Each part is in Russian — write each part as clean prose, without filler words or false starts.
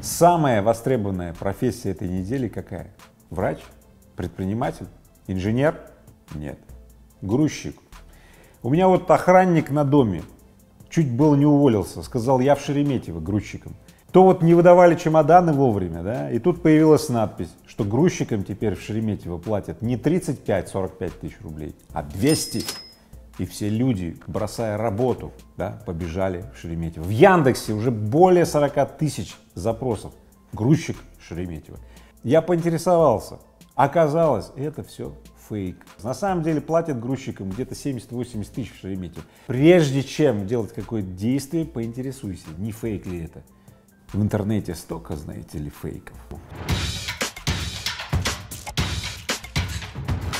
Самая востребованная профессия этой недели какая? Врач? Предприниматель? Инженер? Нет. Грузчик. У меня вот охранник на доме чуть было не уволился, сказал, я в Шереметьево грузчиком. То вот не выдавали чемоданы вовремя, да, и тут появилась надпись, что грузчикам теперь в Шереметьево платят не 35-45 тысяч рублей, а 200. И все люди, бросая работу, да, побежали в Шереметьево. В Яндексе уже более 40 тысяч запросов. Грузчик Шереметьево. Я поинтересовался. Оказалось, это все фейк. На самом деле платят грузчикам где-то 70-80 тысяч в Шереметьево. Прежде чем делать какое-то действие, поинтересуйся, не фейк ли это. В интернете столько, знаете ли, фейков.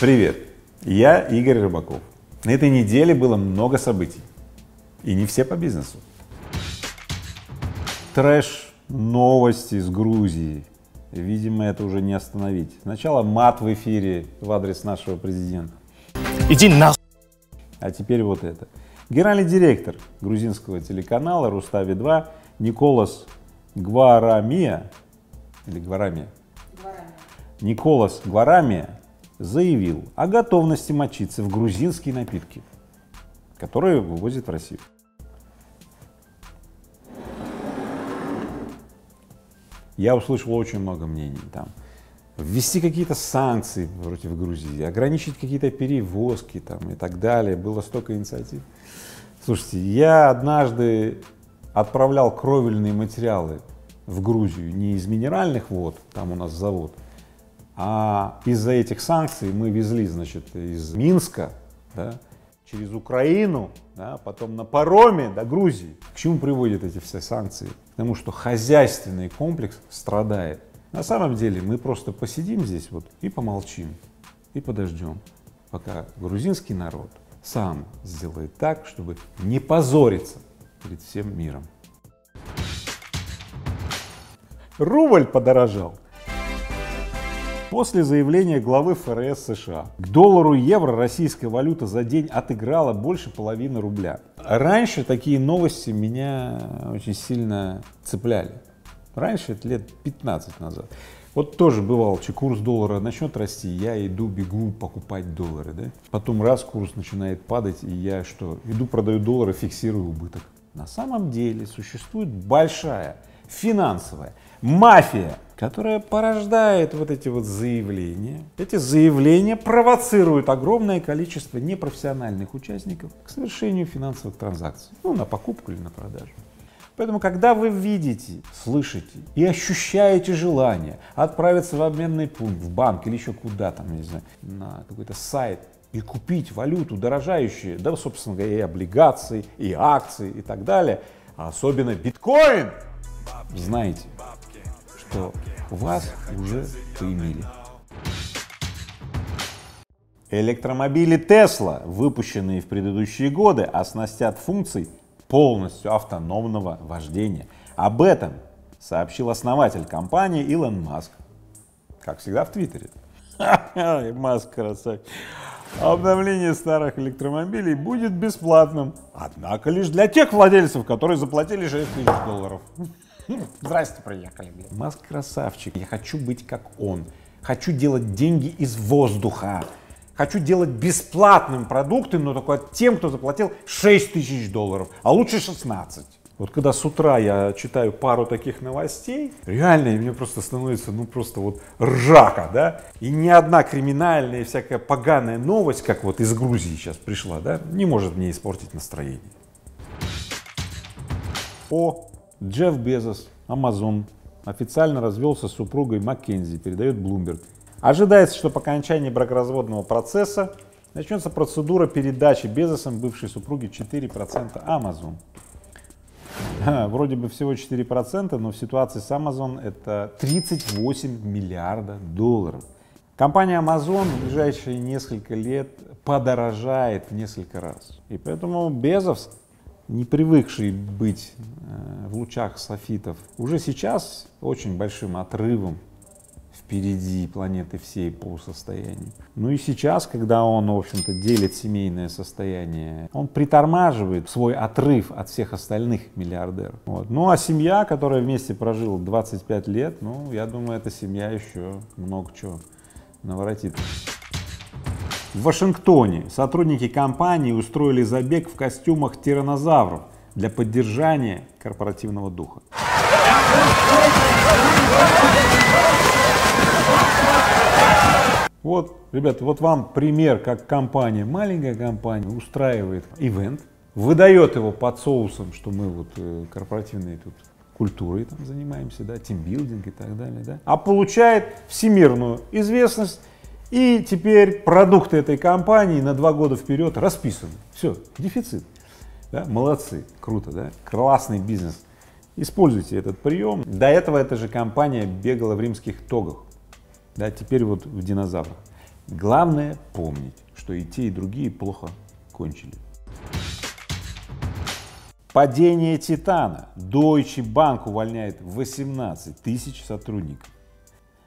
Привет, я Игорь Рыбаков. На этой неделе было много событий, и не все по бизнесу. Трэш, новости из Грузии. Видимо, это уже не остановить. Сначала мат в эфире в адрес нашего президента. Иди на... А теперь вот это. Генеральный директор грузинского телеканала Рустави-2 Николас Гварамия, или Гварамия? Николас Гварамия заявил о готовности мочиться в грузинские напитки, которые вывозят в Россию. Я услышал очень много мнений там. Ввести какие-то санкции против Грузии, ограничить какие-то перевозки там и так далее. Было столько инициатив. Слушайте, я однажды отправлял кровельные материалы в Грузию не из минеральных вод, там у нас завод, а из-за этих санкций мы везли, значит, из Минска, да, через Украину, да, потом на пароме до Грузии. К чему приводят эти все санкции? К тому, что хозяйственный комплекс страдает. На самом деле мы просто посидим здесь вот и помолчим, и подождем, пока грузинский народ сам сделает так, чтобы не позориться перед всем миром. Рубль подорожал. После заявления главы ФРС США к доллару и евро российская валюта за день отыграла больше половины рубля. Раньше такие новости меня очень сильно цепляли. Раньше, это лет 15 назад. Вот тоже бывало, что курс доллара начнет расти, я иду, бегу покупать доллары, да? Потом раз курс начинает падать, и я что, иду, продаю доллары, фиксирую убыток. На самом деле существует большая финансовая мафия, которая порождает вот эти вот заявления. Эти заявления провоцируют огромное количество непрофессиональных участников к совершению финансовых транзакций, ну, на покупку или на продажу. Поэтому, когда вы видите, слышите и ощущаете желание отправиться в обменный пункт, в банк или еще куда-то, не знаю, на какой-то сайт и купить валюту дорожающую, да, собственно говоря, и облигации, и акции и так далее, а особенно биткоин, знаете, что вас уже поимели. Электромобили Tesla, выпущенные в предыдущие годы, оснастят функций полностью автономного вождения. Об этом сообщил основатель компании Илон Маск. Как всегда в Твиттере. Маск красавчик. Обновление старых электромобилей будет бесплатным, однако лишь для тех владельцев, которые заплатили $6000. Здрасте, приехали. Маск красавчик. Я хочу быть как он. Хочу делать деньги из воздуха. Хочу делать бесплатным продукты, но только тем, кто заплатил $6000, а лучше 16. Вот когда с утра я читаю пару таких новостей, реально мне просто становится, ну просто вот ржака, да? И ни одна криминальная и всякая поганая новость, как вот из Грузии сейчас пришла, да, не может мне испортить настроение. Джефф Безос, Amazon, официально развелся с супругой Маккензи, передает Bloomberg. Ожидается, что по окончании бракоразводного процесса начнется процедура передачи Безосом бывшей супруги 4% Amazon. Вроде бы всего 4%, но в ситуации с Amazon это 38 миллиардов долларов. Компания Amazon в ближайшие несколько лет подорожает в несколько раз. И поэтому Безос, не привыкший быть в лучах софитов, уже сейчас очень большим отрывом впереди планеты всей по состоянию. Ну и сейчас, когда он, в общем-то, делит семейное состояние, он притормаживает свой отрыв от всех остальных миллиардеров. Вот. Ну а семья, которая вместе прожила 25 лет, ну, я думаю, эта семья еще много чего наворотит. В Вашингтоне сотрудники компании устроили забег в костюмах тираннозавров для поддержания корпоративного духа. Вот, ребята, вот вам пример, как компания, маленькая компания, устраивает ивент, выдает его под соусом, что мы вот корпоративной тут культурой там занимаемся, да, тимбилдинг и так далее, да, а получает всемирную известность, и теперь продукты этой компании на 2 года вперед расписаны. Все, дефицит. Да? Молодцы, круто, да? Классный бизнес. Используйте этот прием. До этого эта же компания бегала в римских тогах, да, теперь вот в динозаврах. Главное помнить, что и те, и другие плохо кончили. Падение Титана. Deutsche Bank увольняет 18 тысяч сотрудников.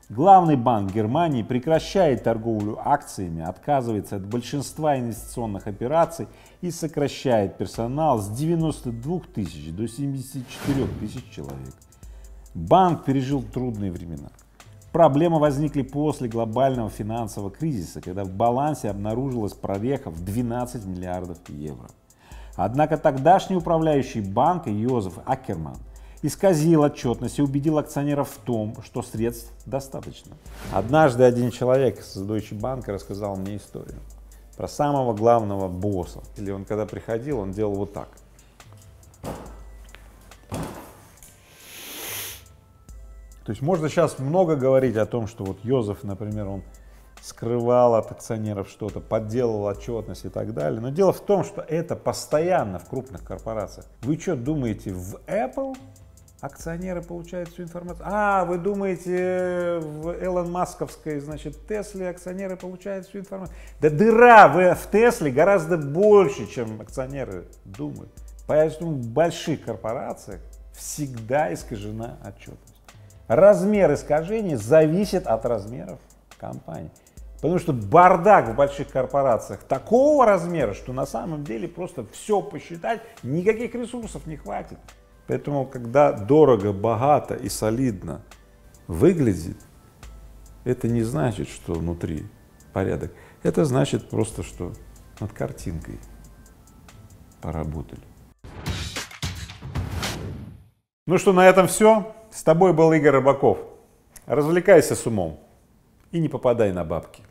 Главный банк Германии прекращает торговлю акциями, отказывается от большинства инвестиционных операций и сокращает персонал с 92 тысяч до 74 тысяч человек. Банк пережил трудные времена. Проблемы возникли после глобального финансового кризиса, когда в балансе обнаружилась прореха в 12 миллиардов евро. Однако тогдашний управляющий банка Йозеф Аккерман исказил отчетность и убедил акционеров в том, что средств достаточно. Однажды один человек из Deutsche Bank рассказал мне историю про самого главного босса. Или он когда приходил, он делал вот так. То есть можно сейчас много говорить о том, что вот Йозеф, например, он скрывал от акционеров что-то, подделывал отчетность и так далее. Но дело в том, что это постоянно в крупных корпорациях. Вы что думаете, в Apple акционеры получают всю информацию? А, вы думаете, в Элон Масковской, значит, Тесле акционеры получают всю информацию? Да дыра в Тесле гораздо больше, чем акционеры думают. Поэтому в больших корпорациях всегда искажена отчетность. Размер искажений зависит от размеров компании. Потому что бардак в больших корпорациях такого размера, что на самом деле просто все посчитать, никаких ресурсов не хватит. Поэтому, когда дорого, богато и солидно выглядит, это не значит, что внутри порядок. Это значит просто, что над картинкой поработали. Ну что, на этом все. С тобой был Игорь Рыбаков. Развлекайся с умом и не попадай на бабки.